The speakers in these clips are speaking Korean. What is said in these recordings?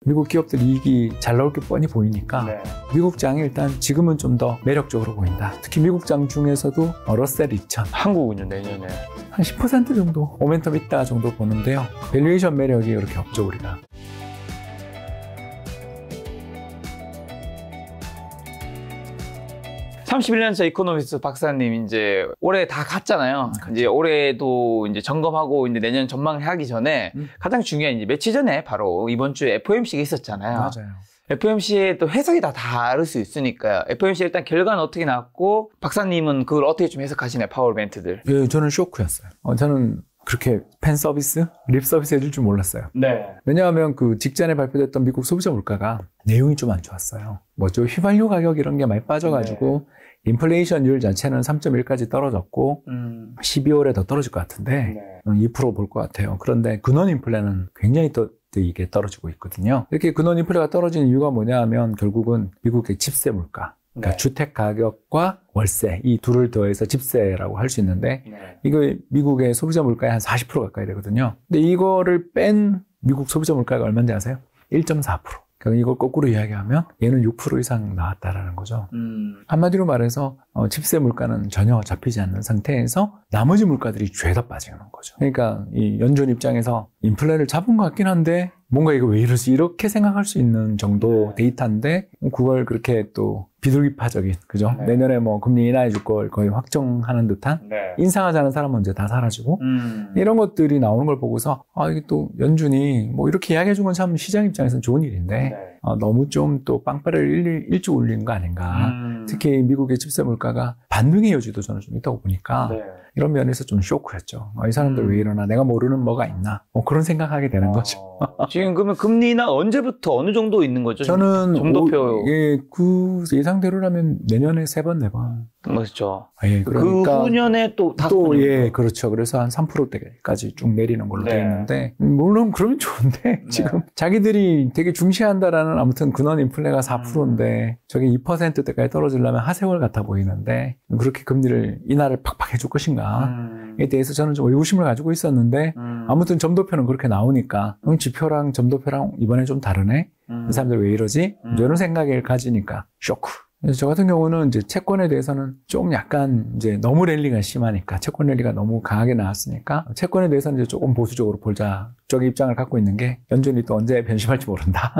미국 기업들 이익이 잘 나올 게 뻔히 보이니까 네. 미국장이 일단 지금은 좀 더 매력적으로 보인다. 특히 미국장 중에서도 러셀 2000 한국은요 내년에 한 10% 정도 모멘텀 있다 정도 보는데요. 밸류에이션 매력이 그렇게 없죠 우리가. (31년차) 이코노미스트 박사님 이제 올해 다 갔잖아요. 이제 올해도 이제 점검하고 이제 내년 전망을 하기 전에 가장 중요한 이제 며칠 전에 바로 이번 주에 FOMC가 있었잖아요. 맞아요. FOMC의 또 해석이 다 다를 수 있으니까요. FOMC 일단 결과는 어떻게 나왔고 박사님은 그걸 어떻게 좀 해석하시나요? 파월 멘트들. 예, 저는 쇼크였어요. 저는 그렇게 팬 서비스, 립 서비스 해줄 줄 몰랐어요. 네. 왜냐하면 그 직전에 발표됐던 미국 소비자 물가가 내용이 좀 안 좋았어요. 뭐죠? 휘발유 가격 이런 게 많이 빠져가지고 인플레이션율 자체는 3.1까지 떨어졌고 12월에 더 떨어질 것 같은데 2% 볼 것 같아요. 그런데 근원 인플레는 굉장히 또 이게 떨어지고 있거든요. 이렇게 근원 인플레가 떨어지는 이유가 뭐냐 하면 결국은 미국의 집세 물가, 그러니까 주택 가격과 월세 이 둘을 더해서 집세라고 할 수 있는데 이거 미국의 소비자 물가의 한 40% 가까이 되거든요. 근데 이거를 뺀 미국 소비자 물가가 얼마인지 아세요? 1.4%. 그러니까 이걸 거꾸로 이야기하면 얘는 6% 이상 나왔다라는 거죠. 한마디로 말해서 집세 물가는 전혀 잡히지 않는 상태에서 나머지 물가들이 죄다 빠지는 거죠. 그러니까 이 연준 입장에서 인플레를 잡은 것 같긴 한데 뭔가 이거 왜 이러지? 이렇게 생각할 수 있는 정도 데이터인데 그걸 그렇게 또 비둘기파적인 그죠? 내년에 뭐 금리 인하해 줄 걸 거의 확정하는 듯한 인상하자는 사람은 이제 다 사라지고 이런 것들이 나오는 걸 보고서 이게 또 연준이 뭐 이렇게 이야기해 준 건 참 시장 입장에서는 좋은 일인데 너무 좀 또 빵빠레를 일찍 올리는 거 아닌가. 특히 미국의 집세 물가가 반등의 여지도 저는 좀 있다고 보니까 이런 면에서 좀 쇼크였죠. 이 사람들 왜 이러나 내가 모르는 뭐가 있나 뭐 그런 생각하게 되는 거죠. 지금 그러면 금리 인하 언제부터 어느 정도 있는 거죠? 저는 점도표 그 예상대로라면 내년에 3번, 4번. 그렇죠. 예, 그러니까 그 후년에 또 5번. 또 예, 그렇죠. 그래서 한 3%대까지 쭉 내리는 걸로 되어 있는데 물론 그러면 좋은데 지금 자기들이 되게 중시한다라는 아무튼 근원 인플레가 4%인데 저게 2%대까지 떨어지려면 하세월 같아 보이는데 그렇게 금리를 인하를 팍팍 해줄 것인가에 대해서 저는 좀 의구심을 가지고 있었는데 아무튼 점도표는 그렇게 나오니까 지표랑 점도표랑 이번에 좀 다르네. 이 사람들 왜 이러지? 이런 생각을 가지니까 쇼크. 그래서 저 같은 경우는 이제 채권에 대해서는 좀 약간 이제 너무 랠리가 심하니까 채권 랠리가 너무 강하게 나왔으니까 채권에 대해서는 이제 조금 보수적으로 보자 쪽의 입장을 갖고 있는 게 연준이 또 언제 변심할지 모른다.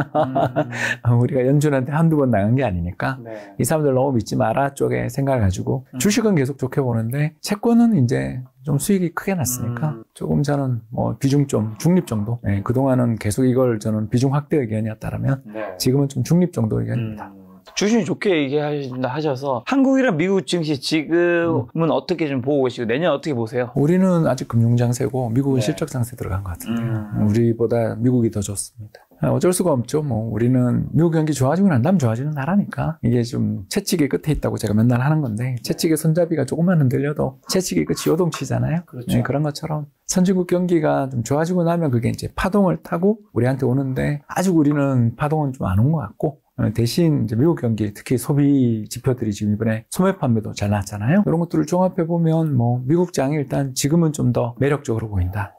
우리가 연준한테 한두 번 나간 게 아니니까 이 사람들 너무 믿지 마라 쪽에 생각을 가지고 주식은 계속 좋게 보는데 채권은 이제 좀 수익이 크게 났으니까 조금 저는 뭐 비중 좀 중립 정도. 그동안은 계속 이걸 저는 비중 확대 의견이었다면 지금은 좀 중립 정도 의견입니다. 주신이 좋게 얘기하신다 하셔서 한국이랑 미국 증시 지금은 어떻게 좀 보고 계시고 내년 어떻게 보세요? 우리는 아직 금융장세고 미국은 실적장세 들어간 것 같은데요. 우리보다 미국이 더 좋습니다. 어쩔 수가 없죠. 뭐 우리는 미국 경기 좋아지고 난 다음 좋아지는 나라니까 이게 좀 채찍의 끝에 있다고 제가 맨날 하는 건데 채찍의 손잡이가 조금만 흔들려도 채찍의 끝이 요동치잖아요. 그렇죠. 그런 것처럼 선진국 경기가 좀 좋아지고 나면 그게 이제 파동을 타고 우리한테 오는데 아직 우리는 파동은 좀 안 온 것 같고 대신 이제 미국 경기 특히 소비 지표들이 지금 이번에 소매 판매도 잘 나왔잖아요. 이런 것들을 종합해 보면 뭐 미국 장이 일단 지금은 좀 더 매력적으로 보인다.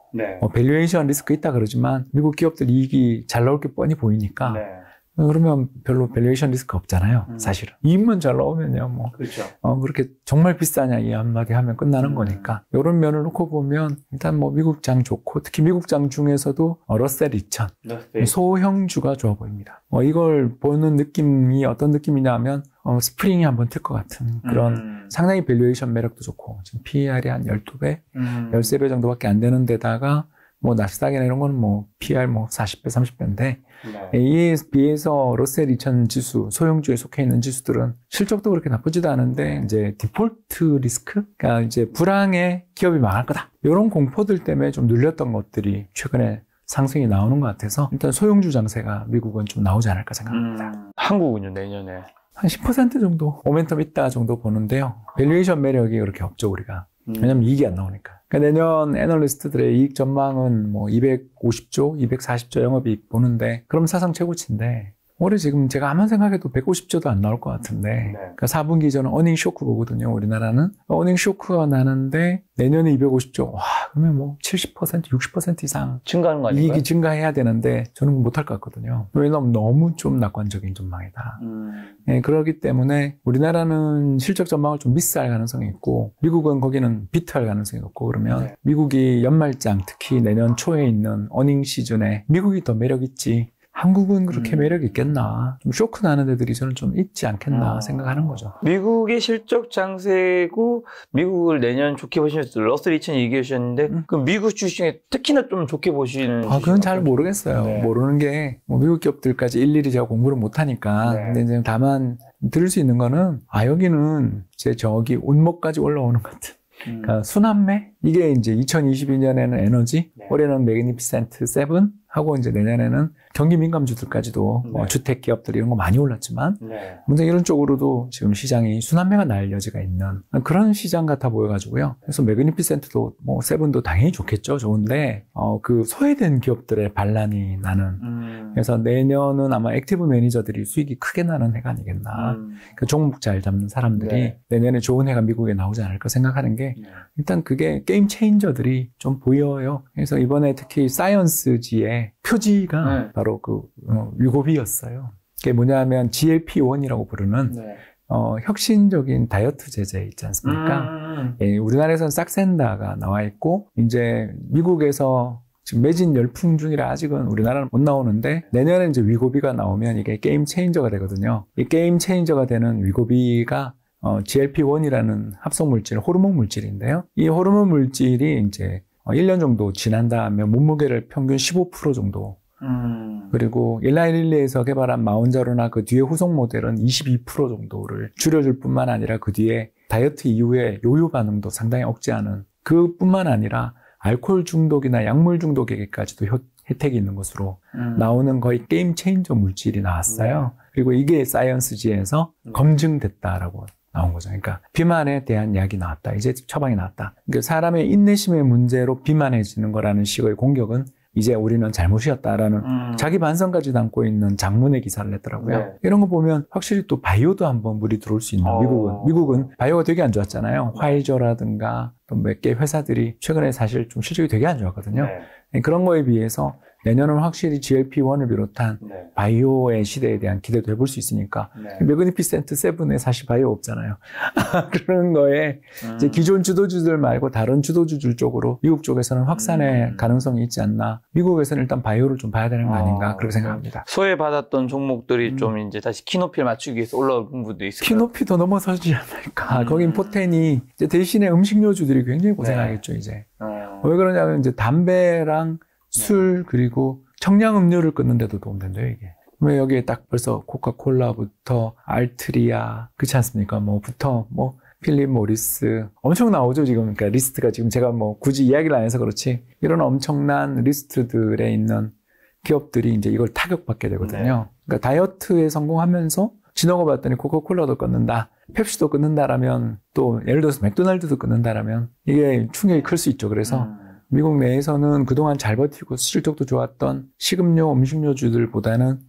밸류에이션 리스크 있다 그러지만 미국 기업들 이익이 잘 나올 게 뻔히 보이니까 그러면 별로 밸류에이션 리스크 없잖아요. 사실은 이익만 잘 나오면요 뭐 그렇죠. 그렇게 정말 비싸냐 이 한마디 하면 끝나는 거니까 이런 면을 놓고 보면 일단 뭐 미국 장 좋고 특히 미국 장 중에서도 러셀 2000 소형주가 좋아 보입니다. 이걸 보는 느낌이 어떤 느낌이냐 하면 스프링이 한번 틀 것 같은 그런 상당히 밸류에이션 매력도 좋고 지금 PER이 한 12배, 13배 정도밖에 안 되는 데다가 뭐 나스닥이나 이런 거는 뭐 PR 뭐 40배, 30배인데 이에 비해서 러셀 2000 지수, 소형주에 속해 있는 지수들은 실적도 그렇게 나쁘지도 않은데 이제 디폴트 리스크, 그러니까 이제 불황에 기업이 망할 거다. 이런 공포들 때문에 좀 눌렸던 것들이 최근에 상승이 나오는 것 같아서 일단 소형주 장세가 미국은 좀 나오지 않을까 생각합니다. 한국은요 내년에 한 10% 정도 모멘텀 있다 정도 보는데요. 밸류에이션 매력이 그렇게 없죠 우리가. 왜냐면 이익이 안 나오니까. 그러니까 내년 애널리스트들의 이익 전망은 뭐 250조, 240조 영업이익 보는데 그럼 사상 최고치인데 올해 지금 제가 아무리 생각해도 150조도 안 나올 것 같은데 네. 그러니까 4분기 저는 어닝 쇼크 보거든요. 우리나라는 어닝 쇼크가 나는데 내년에 250조 와 그러면 뭐 70% 60% 이상 증가하는 거 아닌가요? 이익이 증가해야 되는데 저는 못할 것 같거든요. 왜냐하면 너무 좀 낙관적인 전망이다. 네, 그렇기 때문에 우리나라는 실적 전망을 좀 미스할 가능성이 있고 미국은 거기는 비트할 가능성이 높고 그러면 네. 미국이 연말장 특히 내년 초에 있는 어닝 시즌에 미국이 더 매력 있지 한국은 그렇게 매력 있겠나 좀 쇼크 나는 데들이 저는 좀 있지 않겠나 생각하는 거죠. 미국의 실적 장세고 미국을 내년 좋게 보시면서 러셀 2000 얘기해 주셨는데 그럼 미국 주식 중에 특히나 좀 좋게 보시는 그건 잘 모르겠어요. 네. 모르는 게 뭐 미국 기업들까지 일일이 제가 공부를 못하니까 네. 근데 이제 다만 들을 수 있는 거는 여기는 제 저기 운목까지 올라오는 것 같은 그러니까 순환매 이게 이제 2022년에는 에너지 네. 올해는 매그니피센트 7 하고 이제 내년에는 경기 민감주들까지도 네. 뭐 주택 기업들 이런 거 많이 올랐지만 네. 문제 이런 쪽으로도 지금 시장이 순환매가 날 여지가 있는 그런 시장 같아 보여가지고요. 그래서 매그니피센트도 뭐 세븐도 당연히 좋겠죠. 좋은데 그 소외된 기업들의 반란이 나는 그래서 내년은 아마 액티브 매니저들이 수익이 크게 나는 해가 아니겠나. 그 종목 잘 잡는 사람들이 네. 내년에 좋은 해가 미국에 나오지 않을까 생각하는 게 일단 그게 게임 체인저들이 좀 보여요. 그래서 이번에 특히 사이언스지의 표지가 네. 바로 그 위고비였어요. 그게 뭐냐면 GLP-1이라고 부르는 네. 혁신적인 다이어트 제제 있지 않습니까? 예, 우리나라에서는 싹센다가 나와 있고 이제 미국에서 지금 매진 열풍 중이라 아직은 우리나라는 못 나오는데 내년에 이제 위고비가 나오면 이게 게임 체인저가 되거든요. 이 게임 체인저가 되는 위고비가 GLP-1이라는 합성 물질, 호르몬 물질인데요. 이 호르몬 물질이 이제 1년 정도 지난 다음에 몸무게를 평균 15% 정도 그리고 일라일리에서 개발한 마운자로나 그 뒤에 후속 모델은 22% 정도를 줄여줄 뿐만 아니라 그 뒤에 다이어트 이후에 요요 반응도 상당히 억제하는 그뿐만 아니라 알코올 중독이나 약물 중독에게까지도 혜택이 있는 것으로 나오는 거의 게임 체인저 물질이 나왔어요. 그리고 이게 사이언스지에서 검증됐다라고 나온 거죠. 그러니까 비만에 대한 약이 나왔다. 이제 처방이 나왔다. 그러니까 사람의 인내심의 문제로 비만해지는 거라는 식의 공격은 이제 우리는 잘못이었다라는 자기 반성까지 담고 있는 장문의 기사를 냈더라고요. 네. 이런 거 보면 확실히 또 바이오도 한번 물이 들어올 수 있는 미국은 바이오가 되게 안 좋았잖아요. 화이저라든가 또 몇 개 회사들이 최근에 사실 좀 실적이 되게 안 좋았거든요. 네. 그런 거에 비해서 내년은 확실히 GLP-1을 비롯한 네. 바이오의 시대에 대한 기대도 해볼 수 있으니까 네. 매그니피센트 7에 사실 바이오 없잖아요. 그런 거에 이제 기존 주도주들 말고 다른 주도주들 쪽으로 미국 쪽에서는 확산의 가능성이 있지 않나. 미국에서는 일단 바이오를 좀 봐야 되는 거 아닌가 그렇게 생각합니다. 소외받았던 종목들이 좀 이제 다시 키높이를 맞추기 위해서 올라온 부분도 있어요. 키높이 더 넘어서지 않을까. 거긴 포텐이 이제 대신에 음식료주들이 굉장히 고생하겠죠 이제. 왜 그러냐면 이제 담배랑 술 그리고 청량음료를 끊는데도 도움된대요 이게. 왜 여기에 딱 벌써 코카콜라부터 알트리아 그렇지 않습니까? 뭐부터 필립 모리스 엄청 나오죠 지금. 그러니까 리스트가 지금 제가 뭐 굳이 이야기를 안 해서 그렇지 이런 엄청난 리스트들에 있는 기업들이 이제 이걸 타격받게 되거든요. 그러니까 다이어트에 성공하면서 지나고 봤더니 코카콜라도 끊는다, 펩시도 끊는다라면 또 예를 들어서 맥도날드도 끊는다라면 이게 충격이 클 수 있죠. 그래서 미국 내에서는 그동안 잘 버티고 실적도 좋았던 식음료, 음식료주들보다는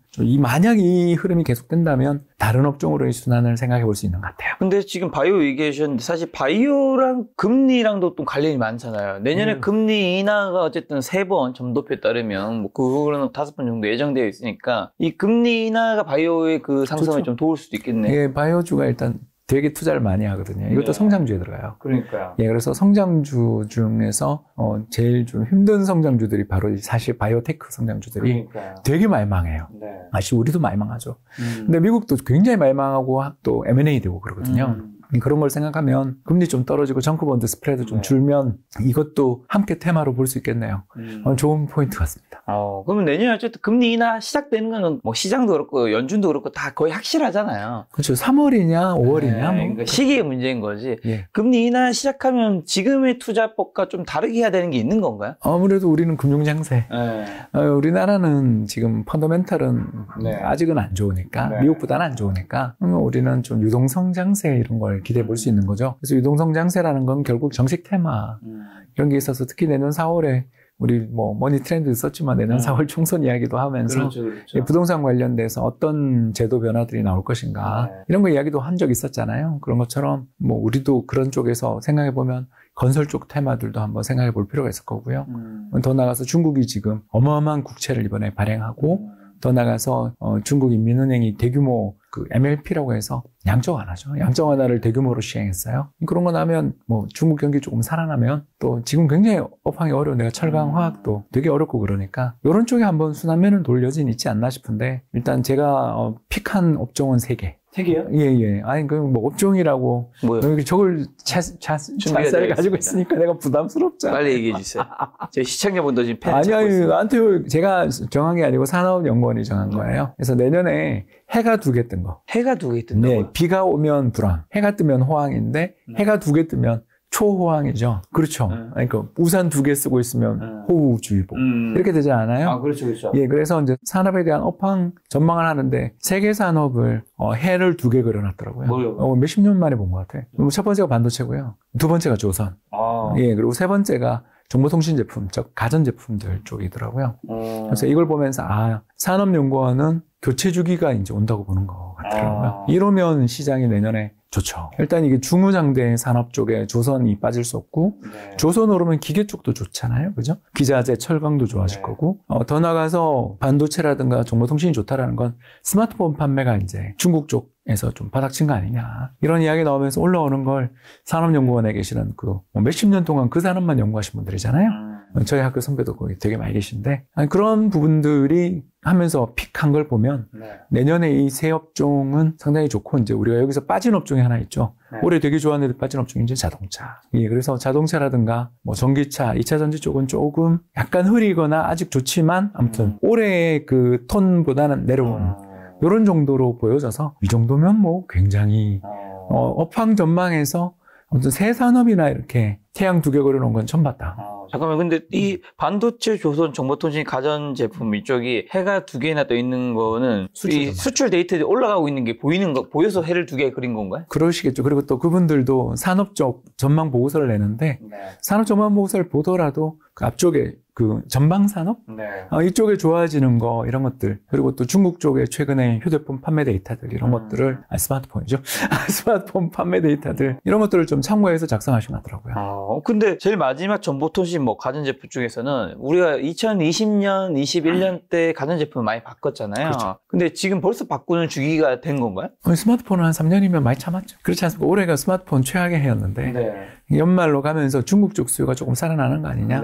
만약 이 흐름이 계속된다면 다른 업종으로의 순환을 생각해 볼 수 있는 것 같아요. 근데 지금 바이오 얘기해 주셨는데 사실 바이오랑 금리랑도 또 관련이 많잖아요. 내년에 금리 인하가 어쨌든 3번 점도표에 따르면 뭐 그 후로는 5번 정도 예정되어 있으니까 이 금리 인하가 바이오의 그 상승을 좀 도울 수도 있겠네요. 예, 바이오주가 일단 되게 투자를 많이 하거든요. 이것도 성장주에 들어가요. 그러니까요. 예, 그래서 성장주 중에서 제일 좀 힘든 성장주들이 바로 사실 바이오테크 성장주들이 되게 많이 망해요. 네. 사실 우리도 많이 망하죠. 근데 미국도 굉장히 많이 망하고 또 M&A 되고 그러거든요. 그런 걸 생각하면 금리 좀 떨어지고 정크본드 스프레드 좀 줄면 이것도 함께 테마로 볼 수 있겠네요. 좋은 포인트 같습니다. 그러면 내년에 어쨌든 금리 인하 시작되는 건 뭐 시장도 그렇고 연준도 그렇고 다 거의 확실하잖아요. 그렇죠. 3월이냐 5월이냐 그러니까 시기의 문제인 거지. 예. 금리 인하 시작하면 지금의 투자법과 좀 다르게 해야 되는 게 있는 건가요? 아무래도 우리는 금융장세. 우리나라는 지금 펀더멘탈은 아직은 안 좋으니까 미국보다는 안 좋으니까 우리는 좀 유동성 장세 이런 걸 기대해 볼 수 있는 거죠. 그래서 유동성 장세라는 건 결국 정책 테마 이런 게 있어서 특히 내년 4월에 우리 뭐 머니 트렌드 썼지만 내년 4월 총선 이야기도 하면서 그렇죠. 부동산 관련돼서 어떤 제도 변화들이 나올 것인가 이런 거 이야기도 한 적 있었잖아요. 그런 것처럼 뭐 우리도 그런 쪽에서 생각해 보면 건설 쪽 테마들도 한번 생각해 볼 필요가 있을 거고요. 더 나아가서 중국이 지금 어마어마한 국채를 이번에 발행하고 더 나가서 중국 인민은행이 대규모 그 MLP라고 해서 양적 완화죠. 양적 완화를 대규모로 시행했어요. 그런 거 나면 뭐 중국 경기 조금 살아나면 또 지금 굉장히 업황이 어려운 내가 철강 화학도 되게 어렵고 그러니까 이런 쪽에 한번 순환매는 돌 여지는 있지 않나 싶은데 일단 제가 픽한 업종은 3개. 3개요? 예. 아니, 뭐, 업종이라고. 뭐요? 저걸 잘 가지고 있으니까 내가 부담스럽잖아. 빨리 얘기해 주세요. 제 시청자분도 지금 펜 아니, 나한테 제가 정한 게 아니고 산업연구원이 정한 거예요. 그래서 내년에 해가 2개 뜬 거. 해가 2개 뜬다고요? 네, 비가 오면 불황. 해가 뜨면 호황인데, 해가 2개 뜨면 초호황이죠. 그렇죠. 그러니까 우산 2개 쓰고 있으면 호우주의보. 이렇게 되지 않아요? 아, 그렇죠. 예, 그래서 이제 산업에 대한 업황 전망을 하는데 세계 산업을 해를 2개 그려놨더라고요. 뭐요? 몇십 년 만에 본 것 같아요. 첫 번째가 반도체고요. 두 번째가 조선. 예, 그리고 세 번째가 정보통신 제품, 즉 가전제품들 쪽이더라고요. 그래서 이걸 보면서 산업연구원은 교체 주기가 이제 온다고 보는 것 같더라고요. 이러면 시장이 내년에 좋죠. 일단 이게 중후장대 산업 쪽에 조선이 빠질 수 없고 조선 오르면 기계 쪽도 좋잖아요. 그죠? 기자재, 철강도 좋아질 거고 더 나가서 반도체라든가 정보통신이 좋다라는 건 스마트폰 판매가 이제 중국 쪽에서 좀 바닥친 거 아니냐. 이런 이야기 나오면서 올라오는 걸 산업연구원에 계시는 몇십 년 동안 그 산업만 연구하신 분들이잖아요. 저희 학교 선배도 거기 되게 많이 계신데 그런 부분들이 하면서 픽한 걸 보면 내년에 이 세 업종은 상당히 좋고 이제 우리가 여기서 빠진 업종이 하나 있죠. 올해 되게 좋았는데 빠진 업종이 이제 자동차. 예, 그래서 자동차라든가 뭐 전기차, 2차 전지 쪽은 조금 약간 흐리거나 아직 좋지만 아무튼 올해의 그 톤보다는 내려온 이런 정도로 보여져서 이 정도면 뭐 굉장히 업황 전망에서 아무튼 새 산업이나 이렇게 태양 2개 그려놓은 건 처음 봤다. 잠깐만, 근데 이 반도체, 조선, 정보통신, 가전제품 이쪽이 해가 2개나 떠 있는 거는 수출 데이터들이 올라가고 있는 게 보여서 해를 2개 그린 건가요? 그러시겠죠. 그리고 또 그분들도 산업 쪽 전망 보고서를 내는데 산업 전망 보고서를 보더라도 그 앞쪽에 그 전방산업? 이쪽에 좋아지는 거, 이런 것들. 그리고 또 중국 쪽에 최근에 휴대폰 판매 데이터들, 이런 것들을, 스마트폰이죠. 스마트폰 판매 데이터들, 이런 것들을 좀 참고해서 작성하신 것 같더라고요. 근데 제일 마지막 정보통신 뭐 가전제품 중에서는 우리가 2020년, 21년 때 가전제품 많이 바꿨잖아요. 그렇죠. 근데 지금 벌써 바꾸는 주기가 된 건가요? 스마트폰은 한 3년이면 많이 참았죠. 그렇지 않습니까? 올해가 스마트폰 최악의 해였는데, 연말로 가면서 중국 쪽 수요가 조금 살아나는 거 아니냐?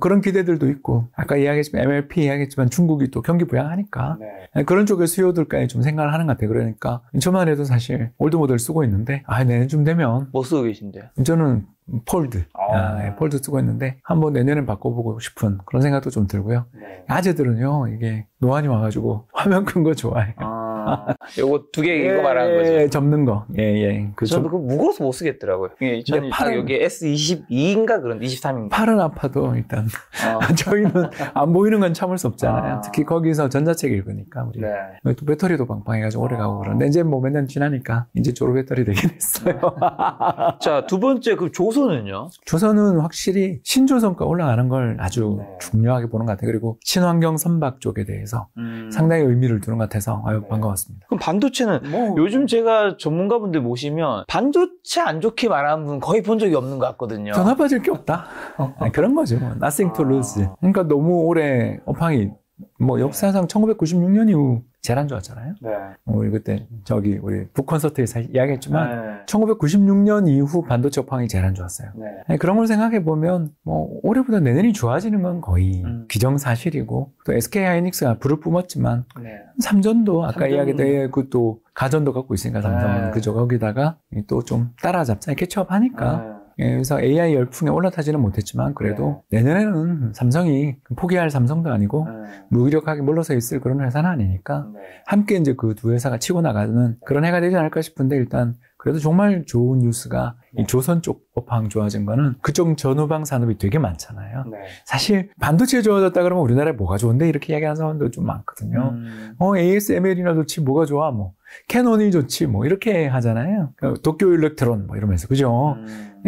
그런 기대들도 있고, 아까 이야기했지만 MLP 이야기했지만 중국이 또 경기 부양하니까 그런 쪽의 수요들까지 좀 생각을 하는 것 같아요. 그러니까 저만 해도 사실 올드 모델 쓰고 있는데 내년쯤 되면 뭐 쓰고 계신데요? 저는 폴드 폴드 쓰고 있는데 한번 내년엔 바꿔보고 싶은 그런 생각도 좀 들고요. 아재들은요 이게 노안이 와가지고 화면 큰 거 좋아해요. 요거 2개 이거 말하는 거죠? 접는 거. 저도 그거 무거워서 못 쓰겠더라고요. 저는 여기 S22인가 그런 23인가. 팔은 아파도 일단 저희는 안 보이는 건 참을 수 없잖아요. 특히 거기서 전자책 읽으니까 우리 또 배터리도 빵빵해가지고 오래 가고 그러는데 이제 뭐 몇 년 지나니까 이제 졸업 배터리 되긴 했어요. 자, 두 번째 그 조선은요? 조선은 확실히 신조선가 올라가는 걸 아주 중요하게 보는 것 같아요. 그리고 친환경 선박 쪽에 대해서 상당히 의미를 두는 것 같아서 반가웠습니다. 그럼 반도체는 요즘 제가 전문가분들 모시면 반도체 안 좋게 말하는 분 거의 본 적이 없는 것 같거든요. 더 나빠질 게 없다. 그런 거죠. Nothing to lose. 그러니까 너무 오래 업황이 역사상 1996년 이후 제일 안 좋았잖아요. 우리 그때 우리 북콘서트에서 이야기했지만 1996년 이후 반도체 업황이 제일 안 좋았어요. 그런 걸 생각해 보면 올해보다 내년이 좋아지는 건 거의 기정사실이고 또 SK 하이닉스가 불을 뿜었지만 삼전도 아까 이야기했던 그또 가전도 갖고 있으니까 삼성은 그죠. 거기다가 또 좀 따라잡자 캐치업하니까. 그래서 AI 열풍에 올라타지는 못했지만 그래도 내년에는 삼성이 포기할 삼성도 아니고 무기력하게 물러서 있을 그런 회사는 아니니까 함께 이제 그 두 회사가 치고 나가는 그런 해가 되지 않을까 싶은데 일단 그래도 정말 좋은 뉴스가 이 조선 쪽 업황 좋아진 거는 그쪽 전후방 산업이 되게 많잖아요. 사실 반도체 좋아졌다 그러면 우리나라에 뭐가 좋은데 이렇게 이야기하는 사람들 좀 많거든요. ASML이나 좋지 뭐가 좋아 캐논이 좋지 이렇게 하잖아요. 도쿄 일렉트론 이러면서 그죠?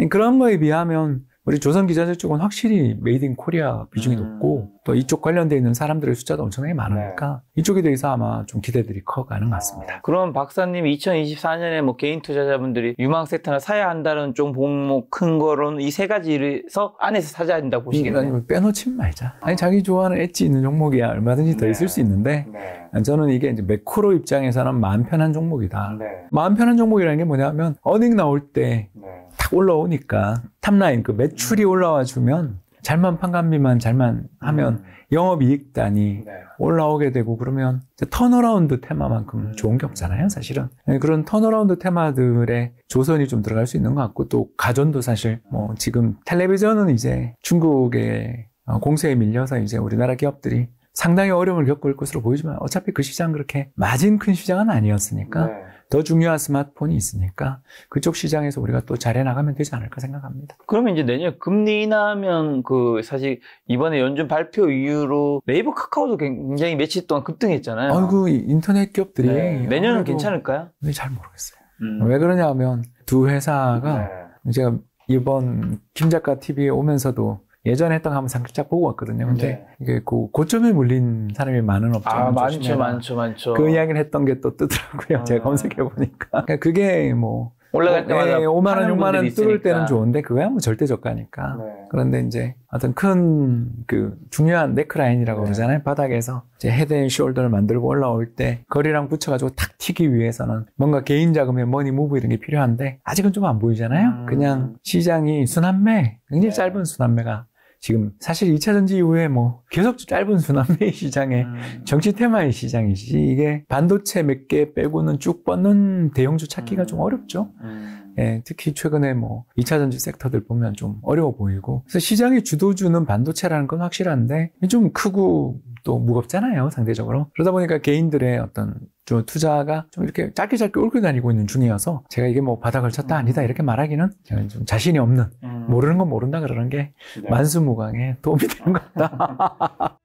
그런 거에 비하면 우리 조선기자재 쪽은 확실히 메이드 인 코리아 비중이 높고 또 이쪽 관련돼 있는 사람들의 숫자도 엄청나게 많으니까 이쪽에 대해서 아마 좀 기대들이 커가는 것 같습니다. 그럼 박사님 2024년에 뭐 개인 투자자분들이 유망 섹터나 사야 한다는 좀 종목 큰 거로는 이 세 가지에서 안에서 사야 된다고 보시겠네요. 아니, 빼놓지 말자. 아니 자기 좋아하는 엣지 있는 종목이야 얼마든지 더 있을 수 있는데 저는 이게 이제 매크로 입장에서는 마음 편한 종목이다. 마음 편한 종목이라는 게 뭐냐면 어닝 나올 때 탁 올라오니까 탑라인 그 매출이 올라와 주면 잘만 판관비만 잘만 하면 영업이익단이 올라오게 되고 그러면 턴어라운드 테마만큼 좋은 게 없잖아요, 사실은. 그런 턴어라운드 테마들의 조선이 좀 들어갈 수 있는 것 같고 또 가전도 사실 뭐 지금 텔레비전은 이제 중국의 공세에 밀려서 이제 우리나라 기업들이 상당히 어려움을 겪고 있을 것으로 보이지만 어차피 그 시장 그렇게 마진 큰 시장은 아니었으니까 더 중요한 스마트폰이 있으니까 그쪽 시장에서 우리가 또 잘해 나가면 되지 않을까 생각합니다. 그러면 이제 내년 금리 인하하면 그 사실 이번에 연준 발표 이후로 네이버 카카오도 굉장히 며칠 동안 급등했잖아요. 아이고 인터넷 기업들이 내년은 괜찮을까요? 잘 모르겠어요. 왜 그러냐 하면 두 회사가 제가 이번 김 작가 TV에 오면서도 예전에 했던 거 한번 살짝 보고 왔거든요. 근데 이게 그 고점에 물린 사람이 많은 업종은 많죠. 그 이야기를 했던 게 또 뜨더라고요. 제가 검색해 보니까. 그러니까 그게 뭐 올라갈 때마다 5만 원, 6만 원 뚫을 있으니까. 때는 좋은데 그거야 뭐 절대 저가니까. 그런데 이제 어떤 큰 그 중요한 네크라인이라고 그러잖아요. 바닥에서 이제 헤드 앤 숄더를 만들고 올라올 때 거리랑 붙여가지고 탁 튀기 위해서는 뭔가 개인 자금의 머니 무브 이런 게 필요한데 아직은 좀 안 보이잖아요. 그냥 시장이 순환매, 굉장히 짧은 순환매가 지금 사실 2차 전지 이후에 뭐 계속 짧은 순환매 시장에 정치 테마의 시장이지 이게 반도체 몇 개 빼고는 쭉 뻗는 대형주 찾기가 좀 어렵죠. 예, 특히 최근에 뭐 2차 전지 섹터들 보면 좀 어려워 보이고 그래서 시장의 주도주는 반도체라는 건 확실한데 좀 크고 또 무겁잖아요, 상대적으로. 그러다 보니까 개인들의 어떤 좀 투자가 좀 이렇게 짧게 올고 다니고 있는 중이어서 제가 이게 뭐 바닥을 쳤다 아니다 이렇게 말하기는 저는 좀 자신이 없는 모르는 건 모른다 그러는 게 만수무강에 도움이 되는 것 같다.